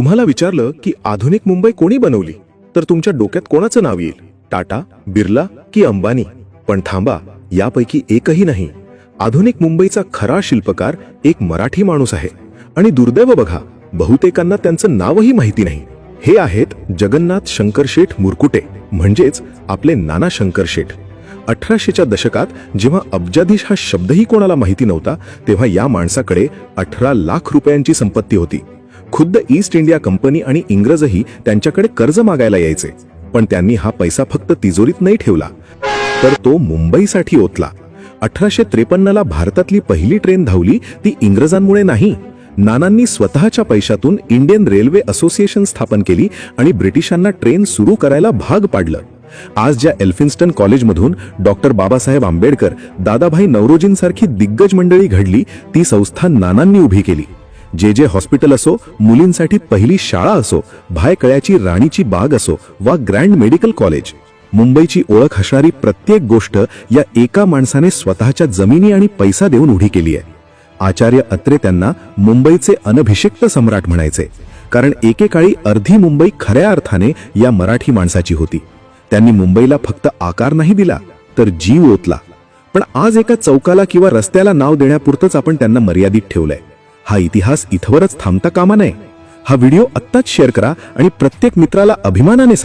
तुम्हाला विचारलं की आधुनिक मुंबई कोणी बनवली, तर तुमच्या डोक्यात कोणाचं नाव येईल? टाटा, बिर्ला की अंबानी? पण थांबा, यापैकी एकही नाही. आधुनिक मुंबईचा खरा शिल्पकार एक मराठी माणूस आहे. आणि दुर्दैव बघा, बहुतेकांना त्यांचं नावही माहिती नाही. हे आहेत जगन्नाथ शंकरशेठ मुरकुटे, म्हणजेच आपले नाना शंकरशेठ. 1800च्या दशकात जेव्हा अब्जाधीश हा शब्दही कोणाला माहिती नव्हता, तेव्हा या माणसाकडे 18 लाख रुपयांची संपत्ती होती. खुद्द ईस्ट इंडिया कंपनी आणि इंग्रजही त्यांच्याकडे कर्ज मागायला यायचे. पण त्यांनी हा पैसा फक्त तिजोरीत नाही ठेवला, तर तो मुंबईसाठी ओतला. 1853ला भारतातली पहिली ट्रेन धावली ती इंग्रजांमुळे नाही. नानांनी स्वतःच्या पैशातून इंडियन रेल्वे असोसिएशन स्थापन केली आणि ब्रिटिशांना ट्रेन सुरू करायला भाग पाडलं. आज ज्या एल्फिन्स्टन कॉलेजमधून डॉक्टर बाबासाहेब आंबेडकर, दादाभाई नौरोजींसारखी दिग्गज मंडळी घडली, ती संस्था नानांनी उभी केली. जे हॉस्पिटल असो, मुलींसाठी पहिली शाळा असो, भायकळ्याची राणीची बाग असो वा ग्रँड मेडिकल कॉलेज, मुंबईची ओळख असणारी प्रत्येक गोष्ट या एका माणसाने स्वतःच्या जमिनी आणि पैसा देऊन उभी केली आहे. आचार्य अत्रे त्यांना मुंबईचे अनभिषिक्त सम्राट म्हणायचे, कारण एकेकाळी अर्धी मुंबई खऱ्या अर्थाने या मराठी माणसाची होती. त्यांनी मुंबईला फक्त आकार नाही दिला, तर जीव ओतला. पण आज एका चौकाला किंवा रस्त्याला नाव देण्यापुरतंच आपण त्यांना मर्यादित ठेवलंय. हा इतिहास इथवरच थांबता कामा नये. हा व्हिडिओ आत्ताच शेअर करा आणि प्रत्येक मित्राला अभिमानाने सांगा.